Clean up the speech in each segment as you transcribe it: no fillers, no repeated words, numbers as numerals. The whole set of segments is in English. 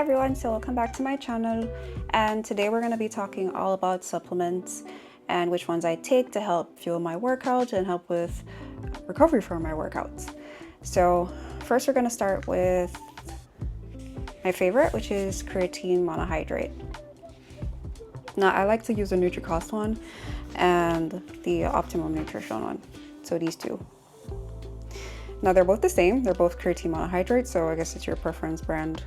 everyone, so welcome back to my channel, and today we're going to be talking all about supplements and which ones I take to help fuel my workout and help with recovery from my workouts. So first we're going to start with my favorite, which is Creatine Monohydrate. Now I like to use the Nutricost one and the Optimum nutrition one, so these two. Now they're both the same, they're both creatine monohydrate, so I guess it's your preference brand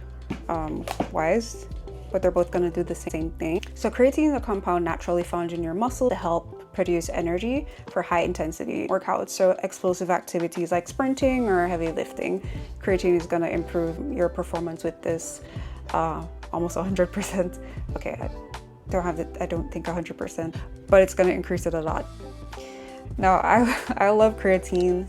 wise, but they're both going to do the same thing. So creatine is a compound naturally found in your muscle to help produce energy for high intensity workouts, so explosive activities like sprinting or heavy lifting. Creatine is going to improve your performance with this almost 100%. Okay, I don't think 100%, but it's going to increase it a lot. Now I love creatine.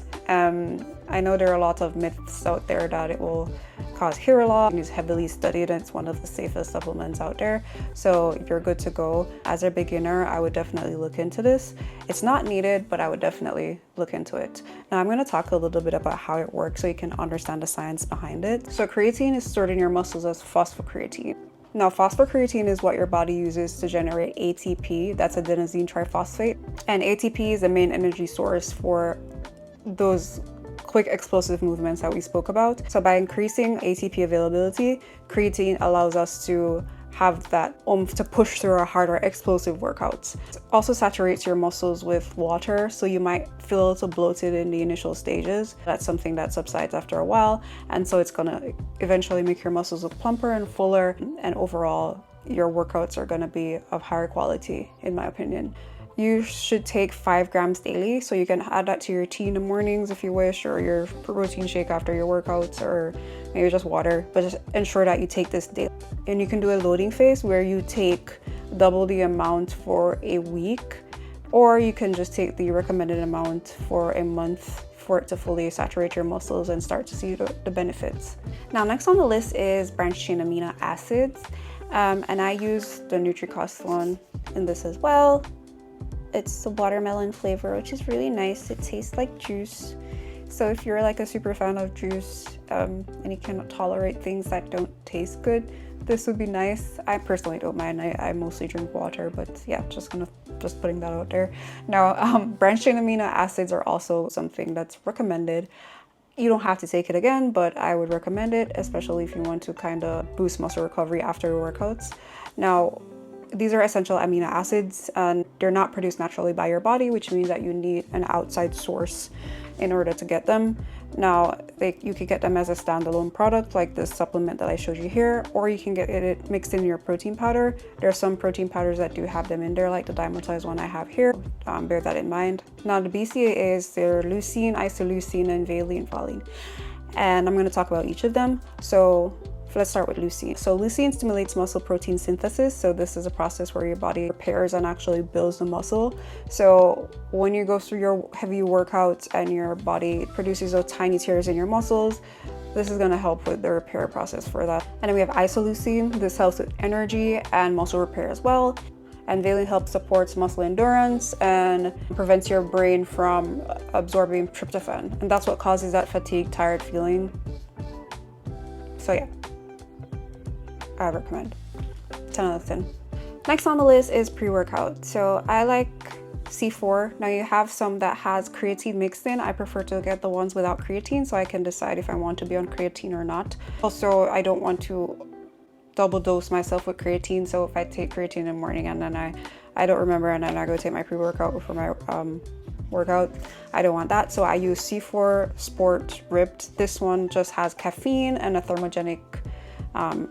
I know there are a lot of myths out there that it will cause hair loss. It's heavily studied and it's one of the safest supplements out there. So you're good to go. As a beginner, I would definitely look into this. It's not needed, but I would definitely look into it. Now I'm going to talk a little bit about how it works so you can understand the science behind it. So creatine is stored in your muscles as phosphocreatine. Now, phosphocreatine is what your body uses to generate ATP, that's adenosine triphosphate. And ATP is the main energy source for those quick explosive movements that we spoke about. So by increasing ATP availability, creatine allows us to have that oomph to push through our harder explosive workouts. It also saturates your muscles with water, so you might feel a little bloated in the initial stages. That's something that subsides after a while, and so it's gonna eventually make your muscles look plumper and fuller, and overall your workouts are gonna be of higher quality, in my opinion. You should take 5 grams daily, so you can add that to your tea in the mornings if you wish, or your protein shake after your workouts, or maybe just water, but just ensure that you take this daily. And you can do a loading phase where you take double the amount for a week, or you can just take the recommended amount for a month for it to fully saturate your muscles and start to see the benefits. Now next on the list is branched chain amino acids, and I use the Nutricost one in this as well. It's a watermelon flavor, which is really nice. It tastes like juice. So if you're like a super fan of juice and you cannot tolerate things that don't taste good, this would be nice. I personally don't mind. I mostly drink water, but yeah, just putting that out there. Now, branched chain amino acids are also something that's recommended. You don't have to take it again, but I would recommend it, especially if you want to kind of boost muscle recovery after your workouts. Now, these are essential amino acids and they're not produced naturally by your body, which means that you need an outside source in order to get them. Now, you can get them as a standalone product like this supplement that I showed you here, or you can get it mixed in your protein powder. There are some protein powders that do have them in there, like the Dymatize one I have here. Bear that in mind. Now, the BCAAs, they're leucine, isoleucine, and valine. And I'm going to talk about each of them. So let's start with leucine. So leucine stimulates muscle protein synthesis. So this is a process where your body repairs and actually builds the muscle. So when you go through your heavy workouts and your body produces those tiny tears in your muscles, this is going to help with the repair process for that. And then we have isoleucine. This helps with energy and muscle repair as well. And valine helps supports muscle endurance and prevents your brain from absorbing tryptophan. And that's what causes that fatigue, tired feeling. So yeah, I recommend. 10 out of 10. Next on the list is pre-workout. So I like C4. Now you have some that has creatine mixed in. I prefer to get the ones without creatine so I can decide if I want to be on creatine or not. Also, I don't want to double dose myself with creatine. So if I take creatine in the morning and then I don't remember and then I go take my pre-workout before my workout, I don't want that. So I use C4 Sport Ripped. This one just has caffeine and a thermogenic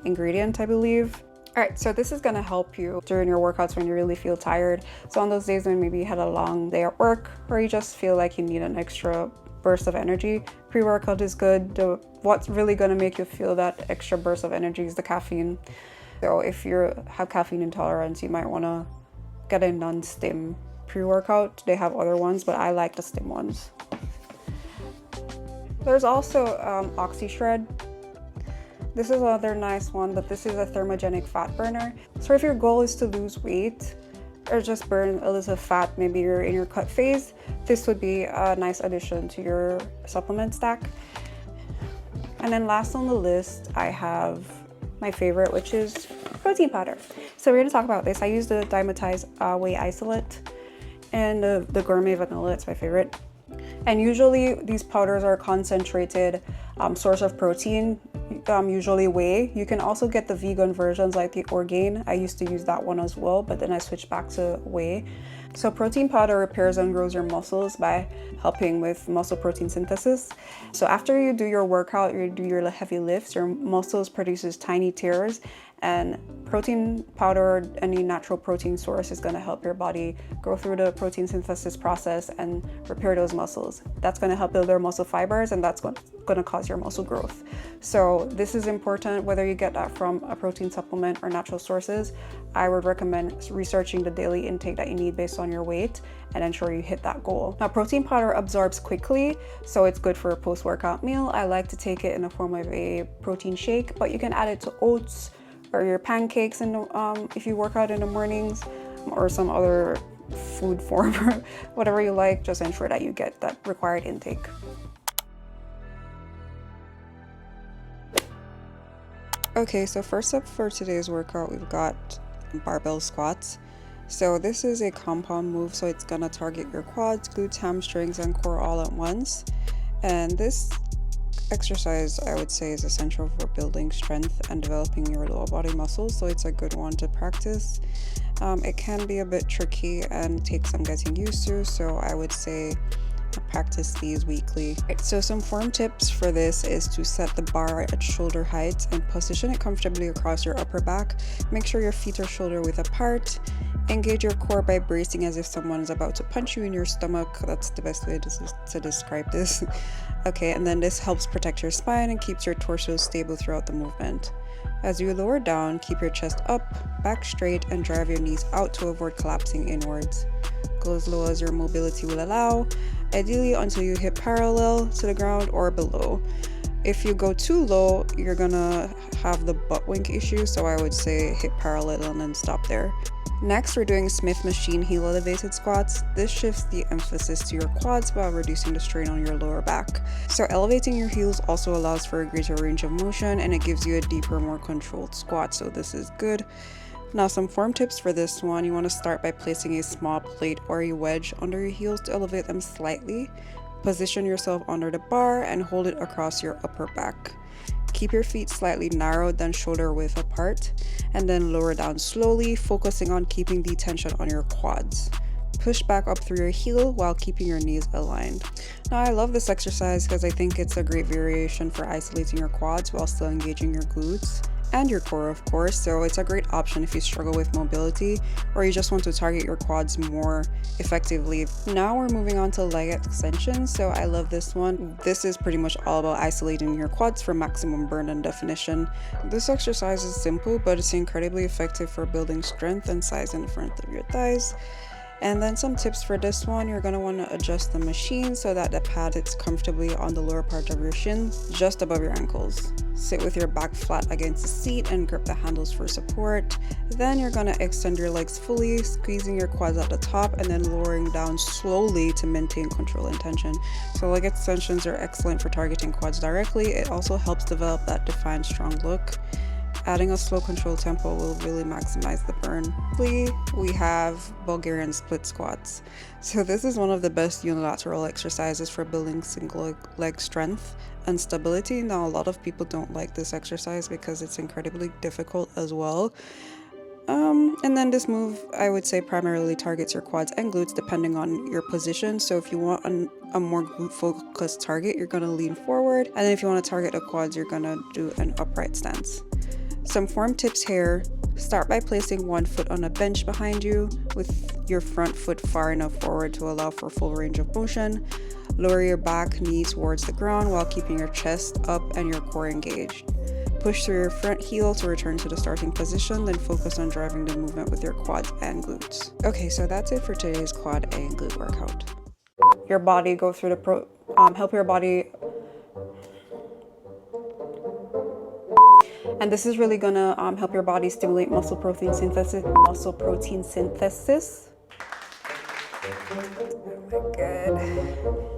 ingredient, I believe. All right, so this is gonna help you during your workouts when you really feel tired. So on those days when maybe you had a long day at work or you just feel like you need an extra burst of energy, pre-workout is good. What's really gonna make you feel that extra burst of energy is the caffeine. So if you have caffeine intolerance, you might wanna get a non-stim pre-workout. They have other ones, but I like the stim ones. There's also OxyShred. This is another nice one, but this is a thermogenic fat burner. So if your goal is to lose weight or just burn a little fat, maybe you're in your cut phase, this would be a nice addition to your supplement stack. And then last on the list, I have my favorite, which is protein powder. So we're gonna talk about this. I use the Dymatize Whey isolate and the Gourmet vanilla, it's my favorite. And usually these powders are a concentrated source of protein, usually whey. You can also get the vegan versions like the Orgain. I used to use that one as well, but then I switched back to whey. So protein powder repairs and grows your muscles by helping with muscle protein synthesis. So after you do your workout, you do your heavy lifts, your muscles produces tiny tears, and protein powder, any natural protein source, is going to help your body go through the protein synthesis process and repair those muscles. That's going to help build their muscle fibers, and that's going to cause your muscle growth. So this is important whether you get that from a protein supplement or natural sources. I would recommend researching the daily intake that you need based on your weight and ensure you hit that goal. Now, protein powder absorbs quickly, so it's good for a post-workout meal. I like to take it in the form of a protein shake, but you can add it to oats or your pancakes if you work out in the mornings, or some other food form, whatever you like. Just ensure that you get that required intake. Okay, so first up for today's workout, we've got barbell squats. So this is a compound move, so it's gonna target your quads, glutes, hamstrings, and core all at once. And this exercise, I would say, is essential for building strength and developing your lower body muscles, so it's a good one to practice. It can be a bit tricky and take some getting used to, so I would say practice these weekly. So some form tips for this is to set the bar at shoulder height and position it comfortably across your upper back. Make sure your feet are shoulder width apart. Engage your core by bracing as if someone is about to punch you in your stomach. That's the best way to describe this. Okay, and then this helps protect your spine and keeps your torso stable throughout the movement. As you lower down, keep your chest up, back straight, and drive your knees out to avoid collapsing inwards. Go as low as your mobility will allow, ideally until you hit parallel to the ground or below. If you go too low, you're gonna have the butt wink issue, so I would say hit parallel and then stop there. Next, we're doing Smith machine heel elevated squats. This shifts the emphasis to your quads while reducing the strain on your lower back. So elevating your heels also allows for a greater range of motion, and it gives you a deeper, more controlled squat, so this is good. Now, some form tips for this one. You want to start by placing a small plate or a wedge under your heels to elevate them slightly. Position yourself under the bar and hold it across your upper back. Keep your feet slightly narrowed, then shoulder width apart, and then lower down slowly, focusing on keeping the tension on your quads. Push back up through your heel while keeping your knees aligned. Now, I love this exercise because I think it's a great variation for isolating your quads while still engaging your glutes and your core, of course. So it's a great option if you struggle with mobility or you just want to target your quads more effectively. Now we're moving on to leg extensions. So I love this one. This is pretty much all about isolating your quads for maximum burn and definition. This exercise is simple, but it's incredibly effective for building strength and size in the front of your thighs. And then some tips for this one. You're going to want to adjust the machine so that the pad sits comfortably on the lower part of your shins, just above your ankles. Sit with your back flat against the seat and grip the handles for support. Then you're going to extend your legs fully, squeezing your quads at the top and then lowering down slowly to maintain control and tension. So leg extensions are excellent for targeting quads directly. It also helps develop that defined, strong look. Adding a slow control tempo will really maximize the burn. We have Bulgarian Split Squats. So this is one of the best unilateral exercises for building single leg strength and stability. Now, a lot of people don't like this exercise because it's incredibly difficult as well. And then this move, I would say, primarily targets your quads and glutes depending on your position. So if you want a more glute focused target, you're going to lean forward. And then if you want to target the quads, you're going to do an upright stance. Some form tips here. Start by placing one foot on a bench behind you with your front foot far enough forward to allow for full range of motion. Lower your back knee towards the ground while keeping your chest up and your core engaged. Push through your front heel to return to the starting position, then focus on driving the movement with your quads and glutes. Okay, so that's it for today's quad and glute workout. Your body go through the help your body. And this is really gonna help your body stimulate muscle protein synthesis. Oh my god.